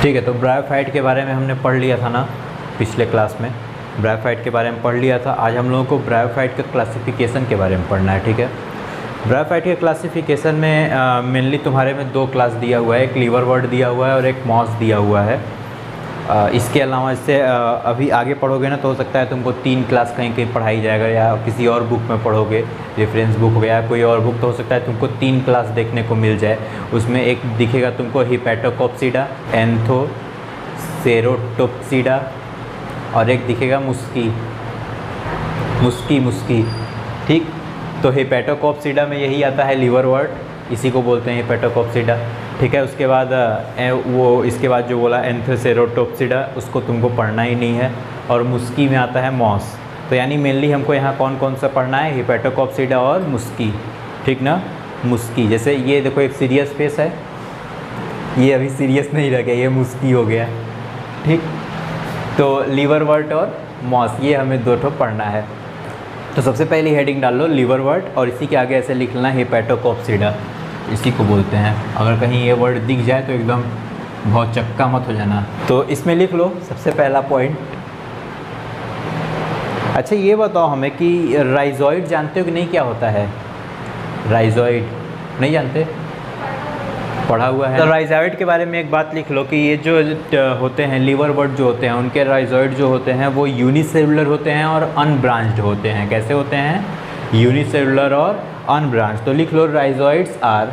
ठीक है, तो ब्रायोफाइट के बारे में हमने पढ़ लिया था ना पिछले क्लास में, ब्रायोफाइट के बारे में पढ़ लिया था। आज हम लोगों को ब्रायोफाइट के क्लासिफिकेशन के बारे में पढ़ना है। ठीक है, ब्रायोफाइट के क्लासिफिकेशन में मेनली तुम्हारे में दो क्लास दिया हुआ है, एक लीवरवर्ट दिया हुआ है और एक मॉस दिया हुआ है। इसके अलावा इससे अभी आगे पढ़ोगे ना तो हो सकता है तुमको 3 क्लास कहीं कहीं पढ़ाई जाएगा, या किसी और बुक में पढ़ोगे, रेफरेंस बुक हो गया कोई और बुक, तो हो सकता है तुमको 3 क्लास देखने को मिल जाए। उसमें एक दिखेगा तुमको हिपैटोकोप्सिडा, एंथोसेरोटोप्सिडा और एक दिखेगा मुस्की। ठीक, तो हिपैटोकोप्सिडा में यही आता है लीवरवर्ट, इसी को बोलते हैं हिपैटोकोप्सिडा। ठीक है, उसके बाद इसके बाद जो बोला एंथोसेरोटोप्सिडा, उसको तुमको पढ़ना ही नहीं है। और मुस्की में आता है मॉस। तो यानी मेनली हमको यहाँ कौन कौन सा पढ़ना है, हिपैटोकोप्सिडा और मुस्की। ठीक ना, मुस्की। जैसे ये देखो एक सीरियस फेस है, ये अभी सीरियस नहीं रह गया, ये मुस्की हो गया। ठीक, तो लीवरवर्ट और मॉस ये हमें दो ठो पढ़ना है। तो सबसे पहली हेडिंग डाल लो लीवरवर्ट, और इसी के आगे ऐसे लिखना हिपैटोकोप्सिडा, इसी को बोलते हैं। अगर कहीं ये वर्ड दिख जाए तो एकदम बहुत चक्का मत हो जाना। तो इसमें लिख लो सबसे पहला पॉइंट। अच्छा ये बताओ हमें कि राइजॉइड जानते हो कि नहीं, क्या होता है राइजॉइड? नहीं जानते, पढ़ा हुआ है। तो राइजॉइड के बारे में एक बात लिख लो कि ये जो होते हैं लीवरवर्ट जो होते हैं, उनके राइजॉइड जो होते हैं वो यूनिसेलुलर होते हैं और अनब्रांच्ड होते हैं। कैसे होते हैं? यूनिसेलुलर और अनब्रांच्ड। तो लिख लो राइजॉइड्स आर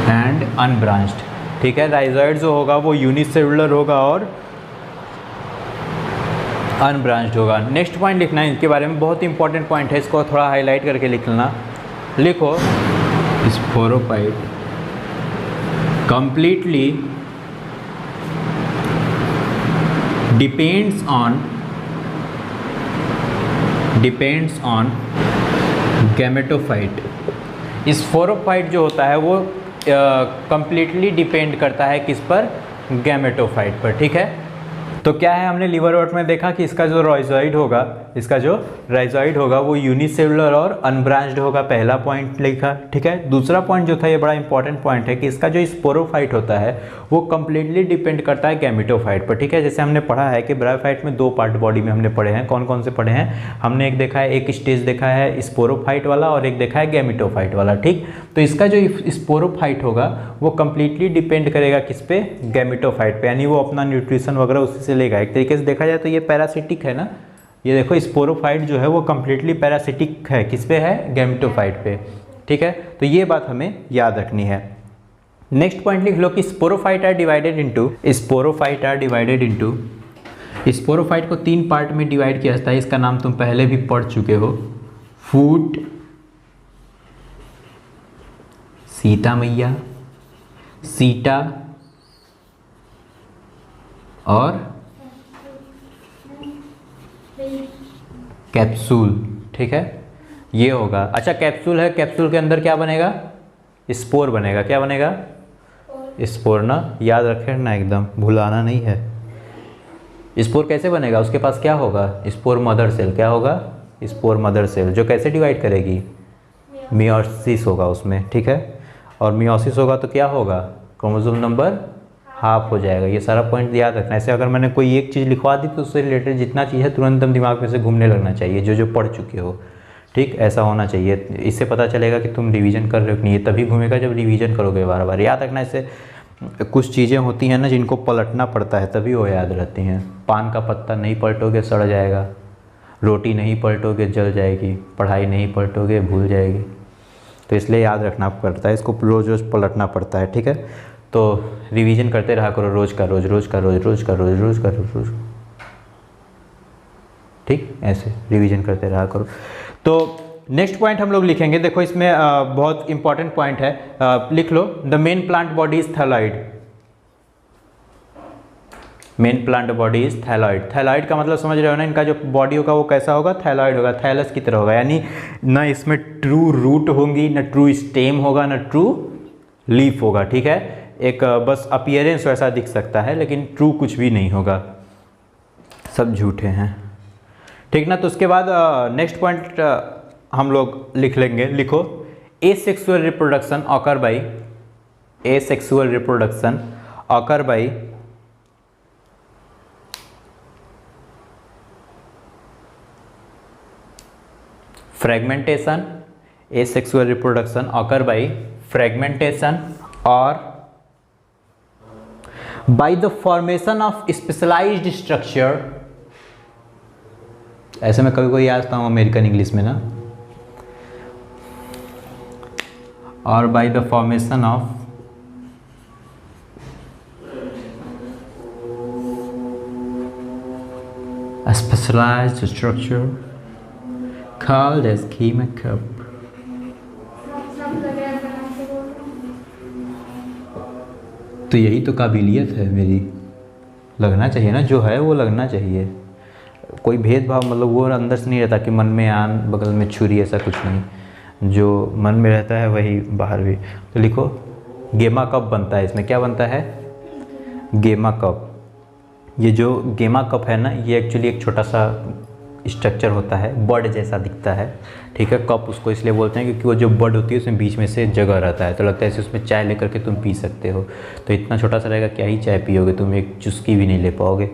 एंड अनब्रांच्ड। ठीक है, राइजॉइड जो होगा वो यूनिसेलुलर होगा और अनब्रांच्ड होगा। नेक्स्ट पॉइंट लिखना है इनके बारे में, बहुत इंपॉर्टेंट पॉइंट है, इसको थोड़ा हाईलाइट करके लिखना। लिखो sporophyte completely depends on gametophyte. Sporophyte जो होता है वो कंप्लीटली डिपेंड करता है किस पर? गैमेटोफाइट पर। ठीक है, तो क्या है, हमने लीवरवर्ट में देखा कि इसका जो राइजॉइड होगा वो यूनिसेलुलर और अनब्रांच्ड होगा, पहला पॉइंट लिखा। ठीक है, दूसरा पॉइंट जो था ये बड़ा इंपॉर्टेंट पॉइंट है कि इसका जो स्पोरोफाइट होता है वो कम्प्लीटली डिपेंड करता है गैमेटोफाइट पर। ठीक है, जैसे हमने पढ़ा है कि ब्रायोफाइट में 2 पार्ट बॉडी में हमने पढ़े हैं। कौन कौन से पढ़े हैं? हमने एक देखा है, एक स्टेज देखा है स्पोरोफाइट वाला और एक देखा है गैमेटोफाइट वाला। ठीक, तो इसका जो स्पोरोफाइट होगा वो कम्प्लीटली डिपेंड करेगा किस पे? गैमेटोफाइट पे, यानी वो अपना न्यूट्रिशन वगैरह उसी से लेगा। एक तरीके से देखा जाए तो ये पैरासिटिक है ना, ये देखो स्पोरोफाइट जो है वो कम्प्लीटली पैरासिटिक है, किस पे है? गैमेटोफाइट पे। ठीक है, तो ये बात हमें याद रखनी है। नेक्स्ट पॉइंट लिख लो कि sporophyte are divided into sporophyte को 3 पार्ट में डिवाइड किया जाता है। इसका नाम तुम पहले भी पढ़ चुके हो, फूट, सीता मैया, सीटा और कैप्सूल। ठीक है, ये होगा। अच्छा कैप्सूल है, कैप्सूल के अंदर क्या बनेगा? स्पोर बनेगा। क्या बनेगा? स्पोर ना, याद रखें ना, एकदम भुलाना नहीं है। स्पोर कैसे बनेगा? उसके पास क्या होगा? Spore mother cell. क्या होगा? स्पोर मदर सेल, जो कैसे डिवाइड करेगी? मियोसिस होगा उसमें। ठीक है, और मियोसिस होगा तो क्या होगा? क्रोमोसोम नंबर हाफ हो जाएगा। ये सारा पॉइंट याद रखना। ऐसे अगर मैंने कोई एक चीज़ लिखवा दी तो उससे रिलेटेड जितना चीज़ है तुरंत एकदम दिमाग में से घूमने लगना चाहिए, जो पढ़ चुके हो। ठीक, ऐसा होना चाहिए। इससे पता चलेगा कि तुम रिवीजन कर रहे हो कि नहीं। ये तभी घूमेगा जब रिवीजन करोगे बार बार। याद रखना, इससे कुछ चीज़ें होती हैं ना जिनको पलटना पड़ता है तभी वो याद रहती हैं। पान का पत्ता नहीं पलटोगे सड़ जाएगा, रोटी नहीं पलटोगे जल जाएगी, पढ़ाई नहीं पलटोगे भूल जाएगी। तो इसलिए याद रखना पड़ता है, इसको रोज़ रोज़ पलटना पड़ता है। ठीक है, तो रिवीजन करते रहा करो, रोज़ का रोज़। ठीक, ऐसे रिवीजन करते रहा करो। तो नेक्स्ट पॉइंट हम लोग लिखेंगे। देखो इसमें बहुत इंपॉर्टेंट पॉइंट है, लिख लो the main plant body is thalloid. Main plant body is thalloid. Thalloid का मतलब समझ रहे हो ना, इनका जो बॉडी होगा वो कैसा होगा? थैलॉइड होगा, थैलस की तरह होगा। यानी ना इसमें ट्रू रूट होंगी, ना ट्रू स्टेम होगा, ना ट्रू लीफ होगा। ठीक है, एक बस अपीयरेंस वैसा दिख सकता है लेकिन ट्रू कुछ भी नहीं होगा, सब झूठे हैं। ठीक ना, तो उसके बाद नेक्स्ट पॉइंट हम लोग लिख लेंगे। लिखो asexual reproduction occur by asexual reproduction occur by fragmentation. Asexual reproduction occur by fragmentation or by the formation of specialized structure. ऐसे में कभी कोई आता हूँ अमेरिकन इंग्लिश में ना, और by the formation of a specialized structure called as schema cup. तो यही तो काबिलियत है मेरी, लगना चाहिए ना, जो है वो लगना चाहिए, कोई भेदभाव मतलब वो अंदर से नहीं रहता कि मन में आन बगल में छुरी, ऐसा कुछ नहीं, जो मन में रहता है वही बाहर भी। तो लिखो गेमा कप बनता है, इसमें क्या बनता है, गेमा कप। ये जो गेमा कप है ना, ये एक्चुअली एक छोटा सा स्ट्रक्चर होता है, बड जैसा दिखता है, ठीक है। कप उसको इसलिए बोलते हैं क्योंकि वो जो बड होती है उसमें बीच में से जगह रहता है, तो लगता है ऐसे उसमें चाय लेकर के तुम पी सकते हो। तो इतना छोटा सा रहेगा, क्या ही चाय पियोगे तुम, एक चुस्की भी नहीं ले पाओगे,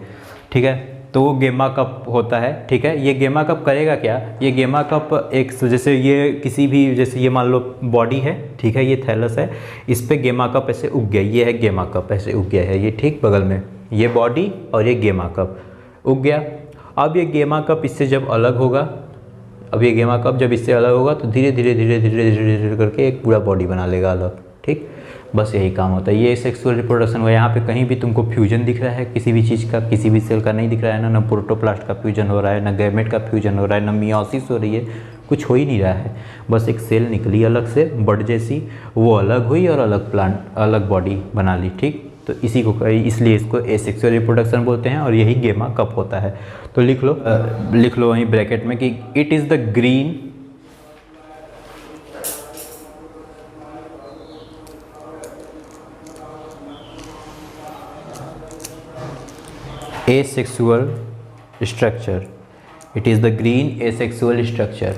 ठीक है। तो वो गेमा कप होता है, ठीक है। ये गेमा कप करेगा क्या, ये गेमा कप एक जैसे ये किसी भी, जैसे ये मान लो बॉडी है, ठीक है, ये थैलस है, इस पर गेमा कप ऐसे उग गया, ये है गेमा कप ऐसे उग गया है, ये ठीक बगल में ये बॉडी और ये गेमा कप उग गया। अब ये गेमा कप इससे जब अलग होगा, अब ये गेमा कप जब इससे अलग होगा तो धीरे धीरे धीरे धीरे धीरे धीरे करके एक पूरा बॉडी बना लेगा अलग, ठीक। बस यही काम होता है, ये सेक्सुअल रिप्रोडक्शन हुआ। यहाँ पे कहीं भी तुमको फ्यूजन दिख रहा है किसी भी चीज़ का, किसी भी सेल का नहीं दिख रहा है ना प्रोटोप्लास्ट का फ्यूजन हो रहा है, ना गैमेट का फ्यूजन हो रहा है, ना मियोसिस हो रही है, कुछ हो ही नहीं रहा है। बस एक सेल निकली अलग से बड जैसी, वो अलग हुई और अलग प्लांट, अलग बॉडी बना ली, ठीक। तो इसी को, इसलिए इसको एसेक्सुअल रिप्रोडक्शन बोलते हैं और यही गेमा कप होता है। तो लिख लो वहीं ब्रैकेट में कि it is the green asexual structure, it is the green asexual structure,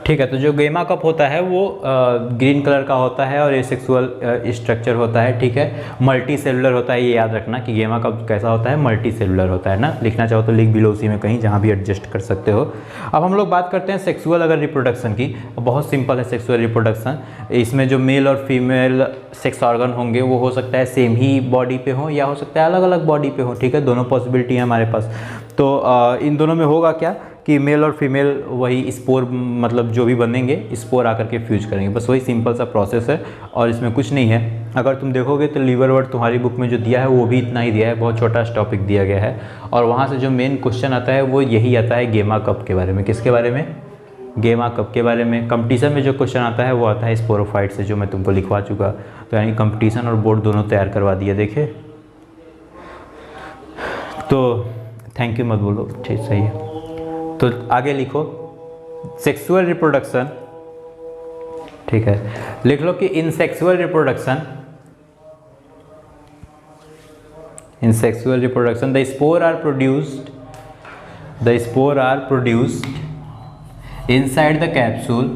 ठीक है। तो जो गेमा कप होता है वो ग्रीन कलर का होता है और एसेक्सुअल स्ट्रक्चर होता है, ठीक है। मल्टी सेलुलर होता है, ये याद रखना कि गेमा कप कैसा होता है, मल्टी सेलुलर होता है ना। लिखना चाहो तो लिख भी लो उसी में कहीं, जहाँ भी एडजस्ट कर सकते हो। अब हम लोग बात करते हैं सेक्सुअल अगर रिप्रोडक्शन की, बहुत सिंपल है सेक्सुअल रिप्रोडक्शन। इसमें जो मेल और फीमेल सेक्स ऑर्गन होंगे वो हो सकता है सेम ही बॉडी पे हो या हो सकता है अलग अलग बॉडी पे हो, ठीक है। दोनों पॉसिबिलिटी है हमारे पास। तो इन दोनों में होगा क्या कि मेल और फीमेल वही स्पोर, मतलब जो भी बनेंगे स्पोर आकर के फ्यूज करेंगे, बस वही सिंपल सा प्रोसेस है और इसमें कुछ नहीं है। अगर तुम देखोगे तो लीवर वर्ड तुम्हारी बुक में जो दिया है वो भी इतना ही दिया है, बहुत छोटा टॉपिक दिया गया है। और वहाँ से जो मेन क्वेश्चन आता है वो यही आता है गेमा कप के बारे में। किसके बारे में, गेमा कप के बारे में। कंपटीशन में जो क्वेश्चन आता है वो आता है स्पोरोफाइट से, जो मैं तुमको लिखवा चुका। तो यानी कंपटीशन और बोर्ड दोनों तैयार करवा दिए, देखे। तो थैंक यू मत बोलो, ठीक सही है। तो आगे लिखो सेक्सुअल रिप्रोडक्शन, ठीक है। लिख लो कि in sexual reproduction the spore are produced inside the capsule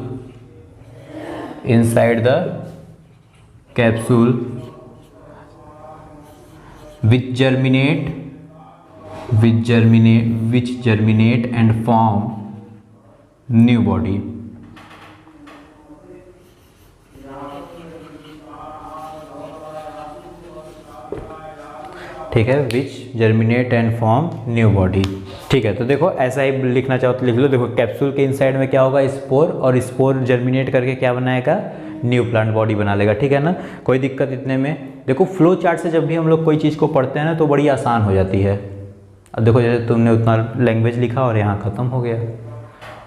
which germinate and form new body, ठीक है। Which germinate and form new body, ठीक है। तो देखो ऐसा ही लिखना चाहो तो लिख लो। देखो कैप्सूल के इनसाइड में क्या होगा, स्पोर, और स्पोर जर्मिनेट करके क्या बनाएगा, न्यू प्लांट बॉडी बना लेगा, ठीक है ना। कोई दिक्कत इतने में। देखो फ्लो चार्ट से जब भी हम लोग कोई चीज़ को पढ़ते हैं ना तो बड़ी आसान हो जाती है। अब देखो जैसे तुमने उतना लैंग्वेज लिखा और यहाँ ख़त्म हो गया,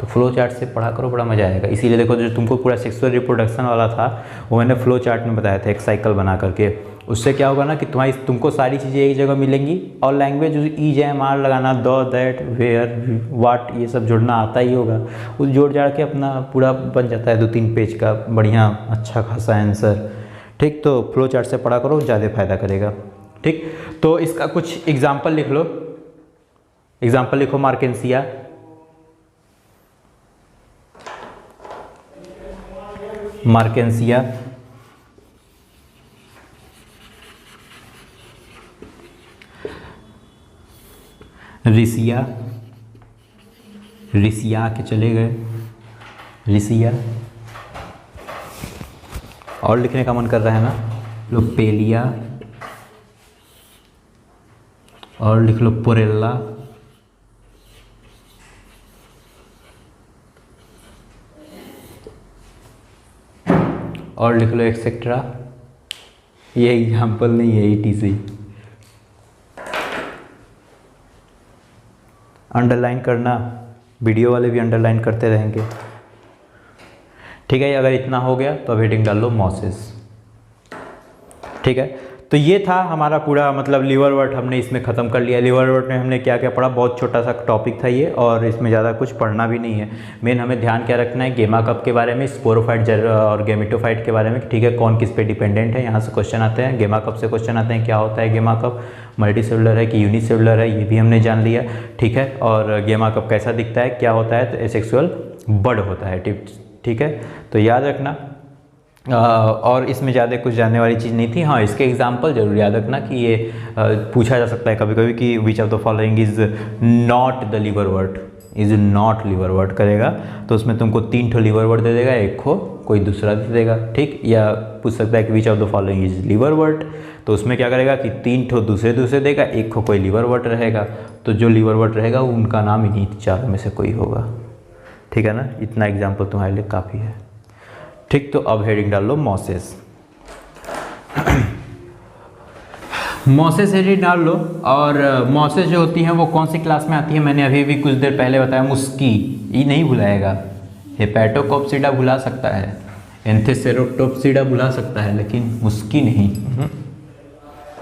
तो फ्लो चार्ट से पढ़ा करो, बड़ा मज़ा आएगा। इसीलिए देखो जो तुमको पूरा सेक्सुअल रिप्रोडक्शन वाला था वो मैंने फ्लो चार्ट में बताया था, एक साइकिल बना करके। उससे क्या होगा ना कि तुमको सारी चीज़ें एक जगह मिलेंगी और लैंग्वेज ईज एम आर लगाना, द, दैट, वेयर, वाट, ये सब जोड़ना आता ही होगा। उस जोड़ जाड़ के अपना पूरा बन जाता है 2-3 पेज का बढ़िया अच्छा खासा आंसर, ठीक। तो फ्लो चार्ट से पढ़ा करो, ज़्यादा फायदा करेगा, ठीक। तो इसका कुछ एग्जाम्पल लिख लो। एग्जाम्पल लिखो मार्केंसिया, ऋषिया, ऋषिया के चले गए, ऋषिया। और लिखने का मन कर रहा है ना, लो पेलिया, और लिख लो पोरेला, और लिख लो एक्सेट्रा। ये एग्जाम्पल नहीं है, ETC। अंडरलाइन करना, वीडियो वाले भी अंडरलाइन करते रहेंगे। ठीक है, अगर इतना हो गया तो अब हेडिंग डाल लो मॉसेस। ठीक है, तो ये था हमारा पूरा मतलब लिवरवर्ट हमने इसमें ख़त्म कर लिया। लिवरवर्ट में हमने क्या क्या पढ़ा, बहुत छोटा सा टॉपिक था ये, और इसमें ज़्यादा कुछ पढ़ना भी नहीं है। मेन हमें ध्यान क्या रखना है, गेमा कप के बारे में, स्पोरोफाइट और गेमेटोफाइट के बारे में। ठीक है, कौन किस पे डिपेंडेंट है, यहाँ से क्वेश्चन आते हैं। गेमा कप से क्वेश्चन आते हैं, क्या होता है गेमा कप, मल्टीसेलुलर है कि यूनिसेलुलर है, ये भी हमने जान लिया। ठीक है, और गेमा कप कैसा दिखता है, क्या होता है, तो एसेक्सुअल बर्ड होता है। ठीक है, तो याद रखना। और इसमें ज़्यादा कुछ जानने वाली चीज़ नहीं थी। हाँ, इसके एग्जाम्पल जरूर याद रखना कि ये पूछा जा सकता है कभी कभी कि which of the following is not the liverwort, is not liverwort करेगा, तो उसमें तुमको 3 ठो लिवरवर्ट दे देगा, एक को कोई दूसरा दे देगा। ठीक, या पूछ सकता है कि which of the following is liverwort, तो उसमें क्या करेगा कि 3 ठो दूसरे देगा, एक को कोई लिवरवर्ट रहेगा, तो जो लिवरवर्ट रहेगा उनका नाम इन्हीं 4 में से कोई होगा। ठीक है ना, इतना एग्जाम्पल तुम्हारे लिए काफ़ी है। ठीक, तो अब हेडिंग डाल लो मॉसेस। मॉसेस हेडिंग डाल लो। और मॉसेस जो होती हैं वो कौन सी क्लास में आती है, मैंने अभी भी कुछ देर पहले बताया, मुस्की, ये नहीं भुलाएगा। हेपेटोकोप्सिडा भुला सकता है, एंथेसेरोटोप्सिडा भुला सकता है, लेकिन मुस्की नहीं।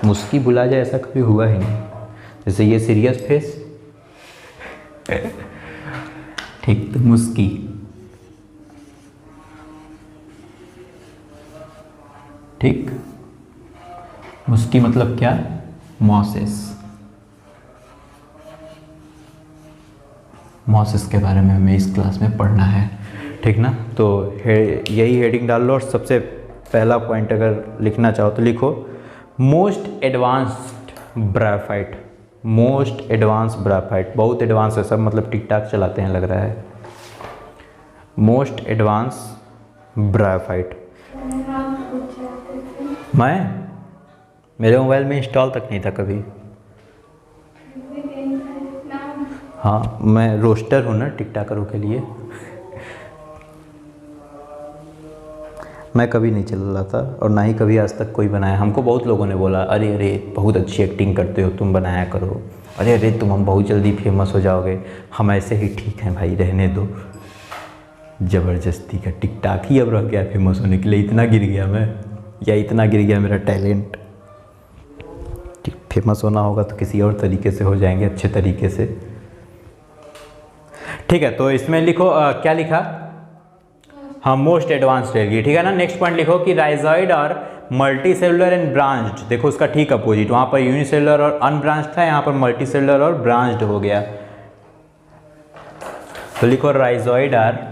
मुस्की भुला जाए ऐसा कभी हुआ ही नहीं। जैसे ये सीरियस फेस, ठीक, तो मुस्की। ठीक, मुस्की मतलब क्या, मॉसेस। मॉसेस के बारे में हमें इस क्लास में पढ़ना है। ठीक ना, तो यही हेडिंग डाल लो। और सबसे पहला पॉइंट अगर लिखना चाहो तो लिखो most advanced bryophyte. Most advance bryophyte, बहुत एडवांस है सब, मतलब टिक टाक चलाते हैं लग रहा है। Most advance bryophyte. मेरे मोबाइल में इंस्टॉल तक नहीं था कभी। हाँ, मैं रोस्टर हूँ ना टिकटाकरों के लिए। मैं कभी नहीं चलाता और ना ही कभी आज तक कोई बनाया। हमको बहुत लोगों ने बोला, अरे अरे बहुत अच्छी एक्टिंग करते हो तुम, बनाया करो। अरे अरे हम बहुत जल्दी फेमस हो जाओगे। हम ऐसे ही ठीक हैं भाई, रहने दो। ज़बरदस्ती का टिकटाक ही अब रह गया फेमस होने के लिए। इतना गिर गया मैं, या इतना गिर गया मेरा टैलेंट। फेमस होना होगा तो किसी और तरीके से हो जाएंगे, अच्छे तरीके से। ठीक है, तो इसमें लिखो क्या लिखा, हाँ मोस्ट एडवांस्ड रहेगी। ठीक है ना, नेक्स्ट पॉइंट लिखो कि राइजॉइड और मल्टी सेलुलर एंड ब्रांच्ड। देखो उसका ठीक अपोजिट, वहाँ पर यूनिसेलुलर और अनब्रांच्ड था, यहाँ पर मल्टी सेलुलर और ब्रांच्ड हो गया। तो लिखो rhizoid are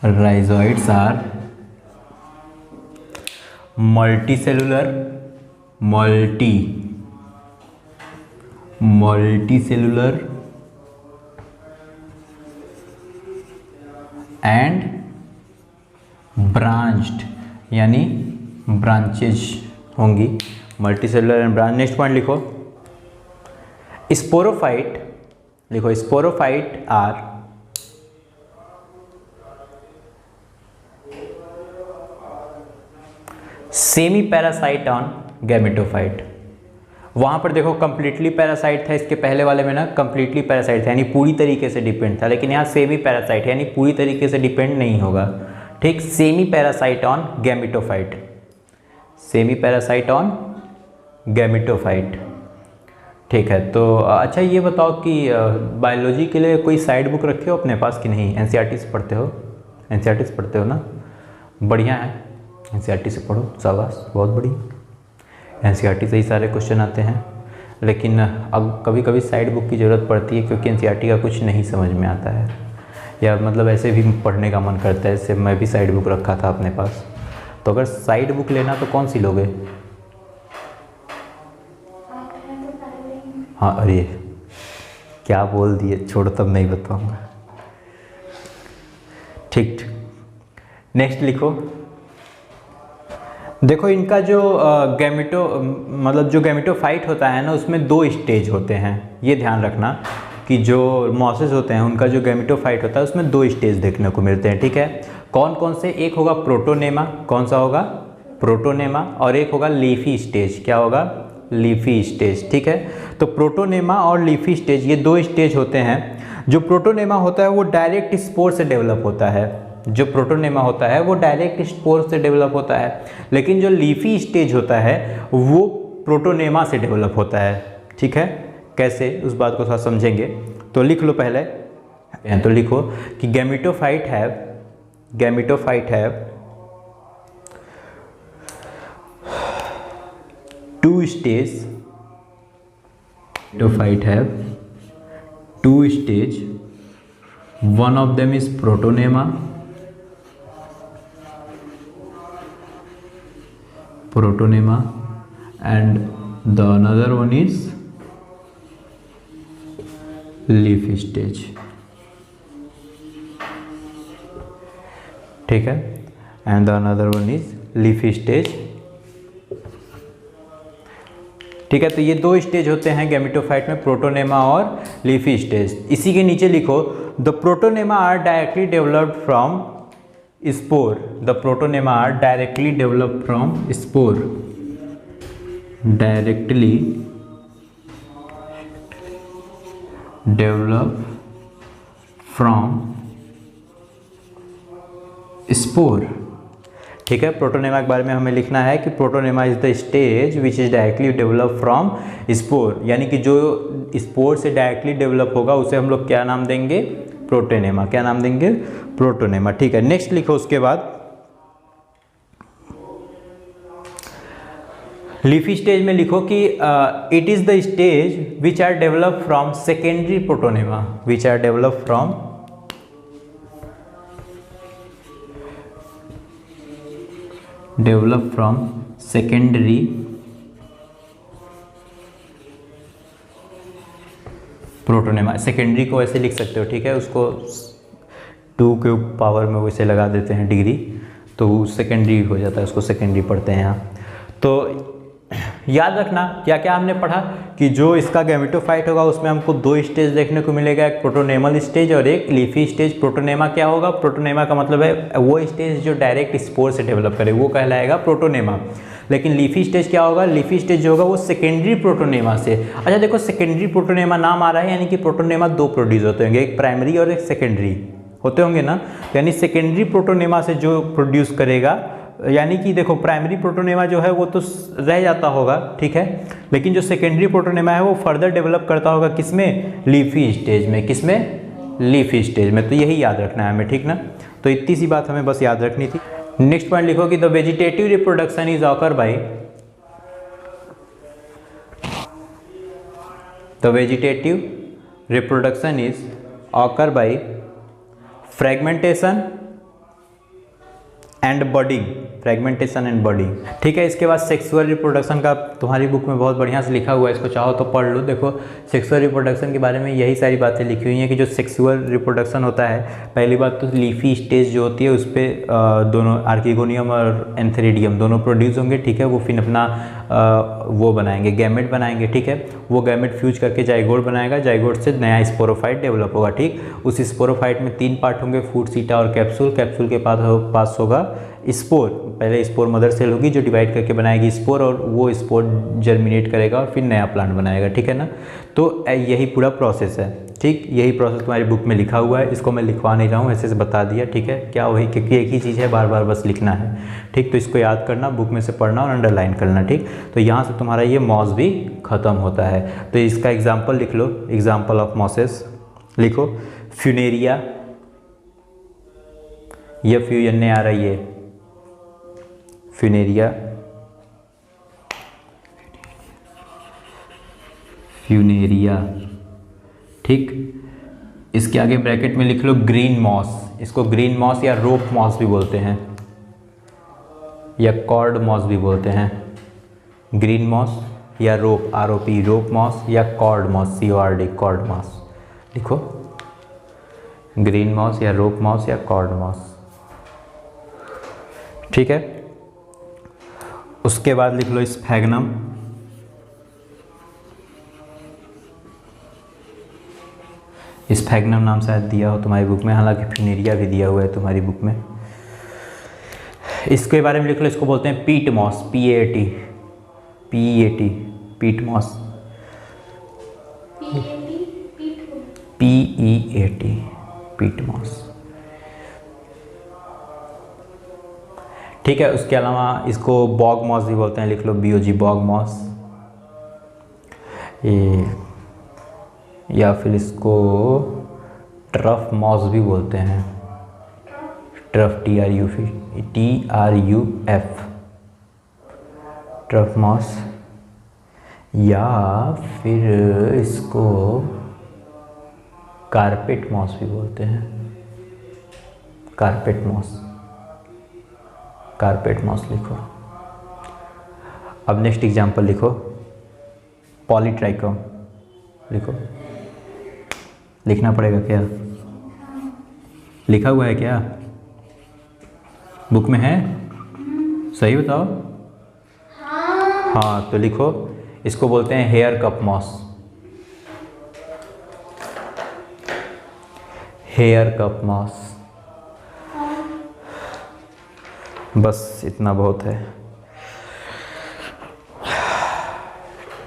rhizoids are multicellular and branched, यानी ब्रांचेज होंगी, multicellular and branch. Next point लिखो स्पोरोफाइट। लिखो sporophyte are semi parasite on gametophyte. वहाँ पर देखो कंप्लीटली पैरासाइट था, इसके पहले वाले में ना कंप्लीटली पैरासाइट था, यानी पूरी तरीके से डिपेंड था, लेकिन यहाँ सेमी पैरासाइट है, यानी पूरी तरीके से डिपेंड नहीं होगा। ठीक, semi parasite on gametophyte, semi parasite on gametophyte. ठीक है, तो अच्छा ये बताओ कि बायोलॉजी के लिए कोई साइड बुक रखे हो अपने पास कि नहीं? एनसीईआरटी से पढ़ते हो? एनसीईआरटी से पढ़ते हो ना, बढ़िया है, एनसीईआरटी से पढ़ो, शाबाश, बहुत बढ़िया। एनसीईआरटी से ही सारे क्वेश्चन आते हैं, लेकिन अब कभी कभी साइड बुक की ज़रूरत पड़ती है क्योंकि एनसीईआरटी का कुछ नहीं समझ में आता है, या मतलब ऐसे भी पढ़ने का मन करता है। इससे मैं भी साइड बुक रखा था अपने पास। तो अगर साइड बुक लेना तो कौन सी लोगे? हाँ अरे क्या बोल दिए, छोड़ तब नहीं बताऊँगा। ठीक, नेक्स्ट लिखो। देखो इनका जो मतलब जो गैमेटोफाइट होता है ना, उसमें 2 स्टेज होते हैं। ये ध्यान रखना कि जो मॉसेस होते हैं उनका जो गैमेटोफाइट होता है उसमें 2 स्टेज देखने को मिलते हैं। ठीक है, कौन कौन से? एक होगा प्रोटोनेमा, कौन सा होगा? प्रोटोनेमा। और एक होगा लीफी स्टेज, क्या होगा? Leafy stage. ठीक है, तो प्रोटोनेमा और लीफी स्टेज ये 2 स्टेज होते हैं। जो प्रोटोनेमा होता है वो डायरेक्ट स्पोर से डेवलप होता है। जो प्रोटोनेमा होता है वो डायरेक्ट स्पोर से डेवलप होता है, लेकिन जो लीफी स्टेज होता है वो प्रोटोनेमा से डेवलप होता है। ठीक है, कैसे उस बात को थोड़ा समझेंगे। तो लिख लो पहले, तो लिखो कि gametophyte have 2 stage, gametophyte have 2 stage, one of them is protonema and the another one is leaf stage। ठीक है, and the another one is leaf stage। ठीक है, तो ये 2 स्टेज होते हैं गैमेटोफाइट में, प्रोटोनेमा और लीफी स्टेज। इसी के नीचे लिखो the protonema are directly developed from spore. The protonema are directly developed from spore, directly develop from spore. ठीक है, प्रोटोनेमा के बारे में हमें लिखना है कि protonema is the stage which is directly develop from spore, यानी कि जो स्पोर से डायरेक्टली डेवलप होगा उसे हम लोग क्या नाम देंगे? प्रोटोनेमा। क्या नाम देंगे? प्रोटोनेमा। ठीक है, नेक्स्ट लिखो उसके बाद लीफी स्टेज में लिखो कि it is the stage which are develop from secondary protonema, which are develop from secondary protonema. Secondary को ऐसे लिख सकते हो, ठीक है, उसको 2 के पावर में वैसे लगा देते हैं डिग्री, तो सेकेंडरी हो जाता है, उसको सेकेंडरी पढ़ते हैं यहाँ। तो याद रखना क्या क्या हमने पढ़ा कि जो इसका गैमेटोफाइट होगा उसमें हमको 2 स्टेज देखने को मिलेगा, एक प्रोटोनेमल स्टेज और एक लीफी स्टेज। प्रोटोनेमा क्या होगा? प्रोटोनेमा का मतलब है वो स्टेज जो डायरेक्ट स्पोर से डेवलप करे, वो कहलाएगा प्रोटोनेमा। लेकिन लीफी स्टेज क्या होगा? लीफी स्टेज जो होगा वो सेकेंडरी प्रोटोनेमा से। अच्छा देखो, सेकेंडरी प्रोटोनेमा नाम आ रहा है, यानी कि प्रोटोनेमा 2 प्रोड्यूस होते होंगे, एक प्राइमरी और एक सेकेंडरी होते होंगे ना, यानी सेकेंडरी प्रोटोनेमा से जो प्रोड्यूस करेगा, यानी कि देखो प्राइमरी प्रोटोनेमा जो है वो तो रह जाता होगा, ठीक है, लेकिन जो सेकेंडरी प्रोटोनेमा है वो फर्दर डेवलप करता होगा किसमें? लीफी स्टेज में। किसमें? लीफी स्टेज में। तो यही याद रखना है हमें, ठीक ना। तो इतनी सी बात हमें बस याद रखनी थी। नेक्स्ट पॉइंट लिखो कि the vegetative reproduction is occur by, the vegetative reproduction is occur by fragmentation and budding, fragmentation and budding. ठीक है, इसके बाद सेक्सुअल रिप्रोडक्शन का तुम्हारी बुक में बहुत बढ़िया से लिखा हुआ है, इसको चाहो तो पढ़ लो। देखो सेक्सुअल रिप्रोडक्शन के बारे में यही सारी बातें लिखी हुई हैं कि जो सेक्सुअल रिप्रोडक्शन होता है, पहली बात तो लीफी स्टेज जो होती है उस पर दोनों आर्किगोनियम और एंथेरिडियम दोनों प्रोड्यूस होंगे, ठीक है, वो फिर अपना वो बनाएंगे, गैमेट बनाएंगे, ठीक है, वो गैमेट फ्यूज करके जाइगोट बनाएगा, जाइगोट से नया स्पोरोफाइट डेवलप होगा, ठीक। उस स्पोरोफाइट में 3 पार्ट होंगे, फूट, सीटा और कैप्सूल। कैप्सूल के पास होगा स्पोर। पहले स्पोर मदर सेल होगी जो डिवाइड करके बनाएगी स्पोर, और वो स्पोर जर्मिनेट करेगा और फिर नया प्लांट बनाएगा, ठीक है ना। तो यही पूरा प्रोसेस है, ठीक। यही प्रोसेस तुम्हारी बुक में लिखा हुआ है, इसको मैं लिखवा नहीं रहा हूँ, ऐसे से बता दिया, ठीक है। क्या वही, क्योंकि एक ही चीज़ है, बार बार बस लिखना है, ठीक। तो इसको याद करना, बुक में से पढ़ना और अंडरलाइन करना, ठीक। तो यहाँ से तुम्हारा ये मॉस भी ख़त्म होता है। तो इसका एग्जाम्पल लिख लो, एग्जाम्पल ऑफ मॉसेस लिखो। फ्यूनेरिया, यह फ्यूजन आ रही है, फ्यूनेरिया, फ्यूनेरिया, ठीक। इसके आगे ब्रैकेट में लिख लो ग्रीन मॉस, इसको ग्रीन मॉस या रोप मॉस भी बोलते हैं, या कॉर्ड मॉस भी बोलते हैं। ग्रीन मॉस, या रोप ROP रोप मॉस या cord moss CORD cord moss. लिखो ग्रीन मॉस या रोप मॉस या कॉर्ड मॉस। ठीक है, उसके बाद लिख लो स्फैग्नम। स्फैग्नम नाम शायद दिया हो तुम्हारी बुक में, हालांकि फिनेरिया भी दिया हुआ है तुम्हारी बुक में। इसके बारे में लिख लो, इसको बोलते हैं peat moss PEAT peat moss PEAT peat moss. ठीक है, उसके अलावा इसको बॉग मॉस भी बोलते हैं, लिख लो BOG बॉग मॉस। ये या फिर इसको ट्रफ मॉस भी बोलते हैं, ट्रफ TRUF ट्रफ मॉस। या फिर इसको कारपेट मॉस भी बोलते हैं, कारपेट मॉस लिखो। अब नेक्स्ट एग्जांपल लिखो पॉलीट्राइकम। लिखो, लिखना पड़ेगा क्या? लिखा हुआ है क्या बुक में? है सही बताओ। हाँ तो लिखो, इसको बोलते हैं hair cap moss, hair cap moss. बस इतना बहुत है।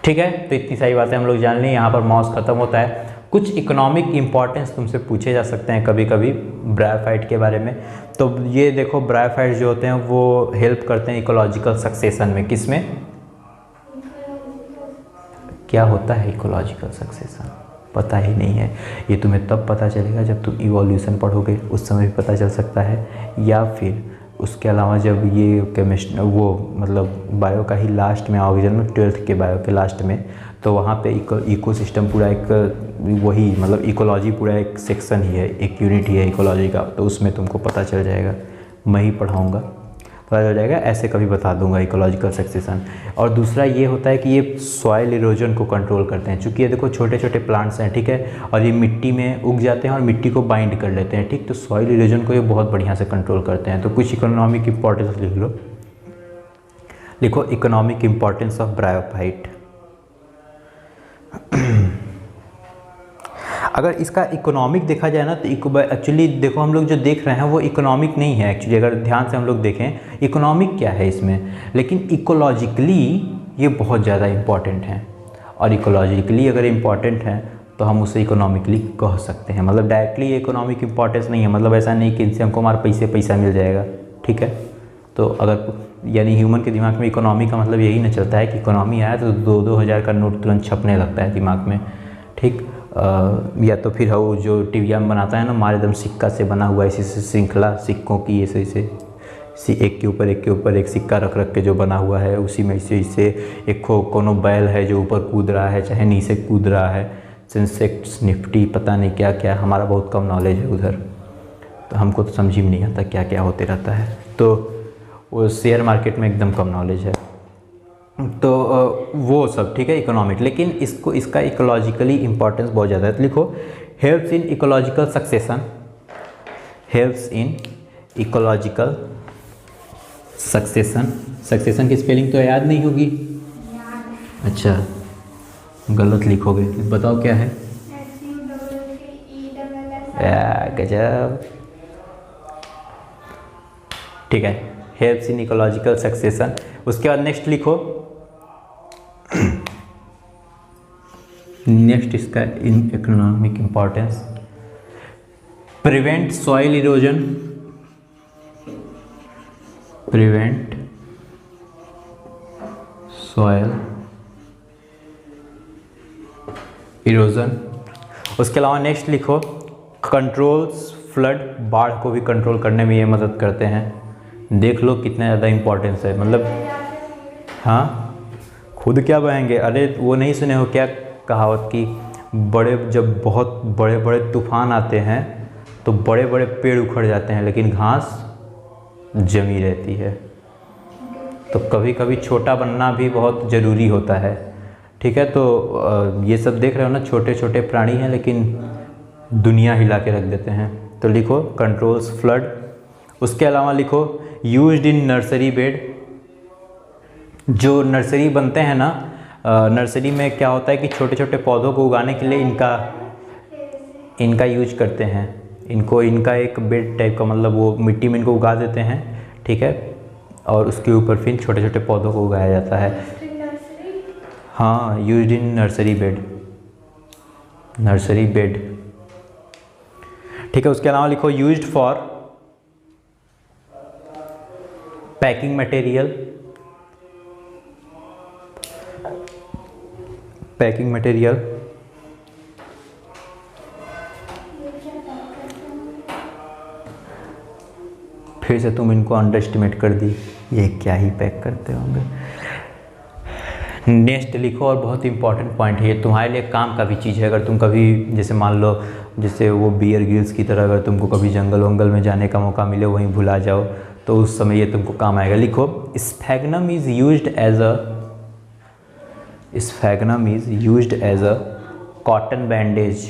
ठीक है, तो इतनी सारी बातें हम लोग जान ली। यहाँ पर मॉस खत्म होता है। कुछ इकोनॉमिक इम्पॉर्टेंस तुमसे पूछे जा सकते हैं कभी कभी ब्रायोफाइट के बारे में। तो ये देखो, ब्रायोफाइट जो होते हैं वो हेल्प करते हैं इकोलॉजिकल सक्सेशन में। किस में? क्या होता है इकोलॉजिकल सक्सेशन? पता ही नहीं है। ये तुम्हें तब पता चलेगा जब तुम इवोल्यूशन पढ़ोगे, उस समय भी पता चल सकता है। या फिर उसके अलावा जब ये केमिस्ट्री वो मतलब बायो का ही लास्ट में आओगे, जब 12th के बायो के लास्ट में, तो वहाँ पे इकोसिस्टम पूरा एक वही मतलब इकोलॉजी पूरा एक सेक्शन ही है, एक यूनिट ही है इकोलॉजी का। तो उसमें तुमको पता चल जाएगा, मैं ही पढ़ाऊँगा, पता चल जाएगा। ऐसे कभी बता दूंगा इकोलॉजिकल सक्सेशन। और दूसरा ये होता है कि ये सॉइल इरोजन को कंट्रोल करते हैं, चूँकि ये देखो छोटे छोटे प्लांट्स हैं, ठीक है, और ये मिट्टी में उग जाते हैं और मिट्टी को बाइंड कर लेते हैं, ठीक। तो सॉइल इरोजन को ये बहुत बढ़िया से कंट्रोल करते हैं। तो कुछ इकोनॉमिक इम्पोर्टेंस लिख लो। लिखो इकोनॉमिक इम्पोर्टेंस ऑफ ब्रायोफाइट। अगर इसका इकोनॉमिक देखा जाए ना, तो एक्चुअली देखो हम लोग जो देख रहे हैं वो इकोनॉमिक नहीं है एक्चुअली। अगर ध्यान से हम लोग देखें इकोनॉमिक क्या है इसमें, लेकिन इकोलॉजिकली ये बहुत ज़्यादा इम्पॉर्टेंट है। और इकोलॉजिकली अगर इम्पॉर्टेंट है तो हम उसे इकोनॉमिकली कह सकते हैं। मतलब डायरेक्टली इकोनॉमिक इम्पॉर्टेंस नहीं है, मतलब ऐसा नहीं कि इनसे हमको हमारा पैसा मिल जाएगा, ठीक है। तो अगर यानी ह्यूमन के दिमाग में इकोनॉमी का मतलब यही ना चलता है कि इकोनॉमी आया तो 2-2 हज़ार का नोट तुरंत छपने लगता है दिमाग में, ठीक। या तो फिर वो जो टिबिया में बनाता है ना, हमारे एकदम सिक्का से बना हुआ ऐसी श्रृंखला सिक्कों की, ऐसे एक के ऊपर एक सिक्का रख के जो बना हुआ है, उसी में इसे एक कोनो बैल है जो ऊपर कूद रहा है, चाहे नीचे कूद रहा है, सेंसेक्स निफ्टी पता नहीं क्या क्या। हमारा बहुत कम नॉलेज है उधर, तो हमको तो समझ ही नहीं आता क्या क्या होते रहता है। तो वो शेयर मार्केट में एकदम कम नॉलेज है, तो वो सब ठीक है इकोनॉमिक। लेकिन इसका इकोलॉजिकली इम्पोर्टेंस बहुत ज़्यादा है। तो लिखो helps in ecological succession, helps in ecological succession. Succession की स्पेलिंग तो याद नहीं होगी? अच्छा, गलत लिखोगे, बताओ क्या है? गजब, ठीक है, हेल्प्स इन इकोलॉजिकल सक्सेशन। उसके बाद नेक्स्ट लिखो, नेक्स्ट इसका in economic importance, prevent soil erosion, prevent soil erosion. उसके अलावा नेक्स्ट लिखो कंट्रोल्स फ्लड, बाढ़ को भी कंट्रोल करने में ये मदद करते हैं। देख लो कितना ज़्यादा इम्पोर्टेंस है, मतलब हाँ खुद क्या बहेंगे। अरे वो नहीं सुने हो क्या कहावत की, जब बहुत बड़े बड़े तूफान आते हैं तो बड़े बड़े पेड़ उखड़ जाते हैं लेकिन घास जमी रहती है। तो कभी कभी छोटा बनना भी बहुत ज़रूरी होता है। ठीक है। तो ये सब देख रहे हो ना, छोटे छोटे प्राणी हैं लेकिन दुनिया हिला के रख देते हैं। तो लिखो कंट्रोल्स फ्लड। उसके अलावा लिखो यूज्ड इन नर्सरी बेड। जो नर्सरी बनते हैं ना, नर्सरी में क्या होता है कि छोटे छोटे पौधों को उगाने के लिए इनका यूज करते हैं। इनका एक बेड टाइप का, मतलब वो मिट्टी में इनको उगा देते हैं, ठीक है, और उसके ऊपर फिर छोटे छोटे पौधों को उगाया जाता है। हाँ, used in nursery bed, nursery bed, ठीक है। उसके अलावा लिखो used for packing material, packing material, फिर से तुम इनको अंडर एस्टिमेट कर दी, ये क्या ही पैक करते होंगे। नेक्स्ट लिखो, और बहुत इंपॉर्टेंट पॉइंट है ये, तुम्हारे लिए काम का भी चीज़ है। अगर तुम कभी जैसे मान लो जैसे वो बियर ग्रिल्स की तरह अगर तुमको कभी जंगल वंगल में जाने का मौका मिले, वहीं भुला जाओ, तो उस समय ये तुमको काम आएगा। लिखो sphagnum is used as a, sphagnum is used as a cotton bandage,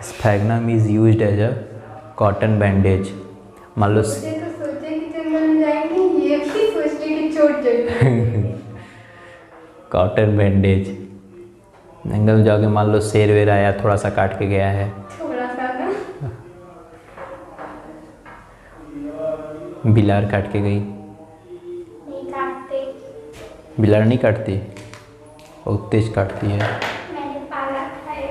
sphagnum is used as a cotton bandage. मान लो कॉटन बैंडेज, जंगल जाके मान लो शेर वेर आया, थोड़ा सा काट के गया है, थोड़ा सा ना, बिलार काट के गई, नहीं काटते, बिलार नहीं काटती, बहुत तेज काटती है। मैंने पाला है।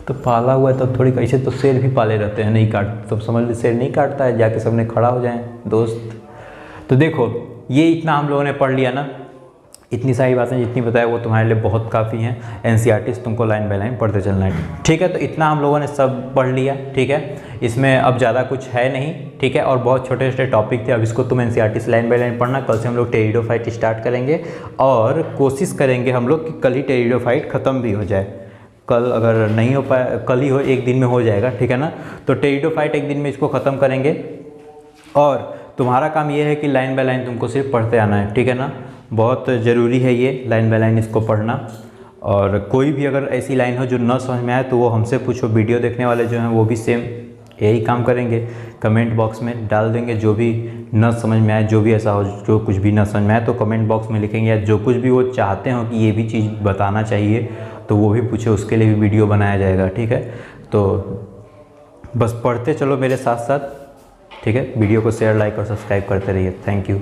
तो पाला हुआ है तब थोड़ी, कैसे तो शेर भी पाले रहते हैं, नहीं काट, तो समझ लो शेर नहीं काटता है, जाके सबने खड़ा हो जाए दोस्त। तो देखो ये इतना हम लोगों ने पढ़ लिया ना, इतनी सारी बातें जितनी बताया वो तुम्हारे लिए बहुत काफ़ी हैं। एनसीईआरटी तुमको लाइन बाय लाइन पढ़ते चलना है, ठीक है। तो इतना हम लोगों ने सब पढ़ लिया, ठीक है। इसमें अब ज़्यादा कुछ है नहीं, ठीक है, और बहुत छोटे छोटे टॉपिक थे। अब इसको तुम एनसीईआरटी से लाइन बाय लाइन पढ़ना। कल से हम लोग टेरिडोफाइट स्टार्ट करेंगे और कोशिश करेंगे हम लोग कि कल ही टेरिडोफाइट ख़त्म भी हो जाए। कल अगर नहीं हो पाए, कल ही हो, एक दिन में हो जाएगा, ठीक है ना। तो टेरिडोफाइट एक दिन में इसको ख़त्म करेंगे, और तुम्हारा काम ये है कि लाइन बाय लाइन तुमको सिर्फ पढ़ते आना है, ठीक है ना। बहुत ज़रूरी है ये लाइन बाय लाइन इसको पढ़ना। और कोई भी अगर ऐसी लाइन हो जो न समझ में आए तो वो हमसे पूछो। वीडियो देखने वाले जो हैं वो भी सेम यही काम करेंगे, कमेंट बॉक्स में डाल देंगे जो भी न समझ में आए, जो भी ऐसा हो, जो कुछ भी न समझ में आए तो कमेंट बॉक्स में लिखेंगे, या जो कुछ भी वो चाहते हो कि ये भी चीज़ बताना चाहिए तो वो भी पूछे, उसके लिए भी वीडियो बनाया जाएगा, ठीक है। तो बस पढ़ते चलो मेरे साथ साथ, ठीक है। वीडियो को शेयर, लाइक और सब्सक्राइब करते रहिए। Thank you.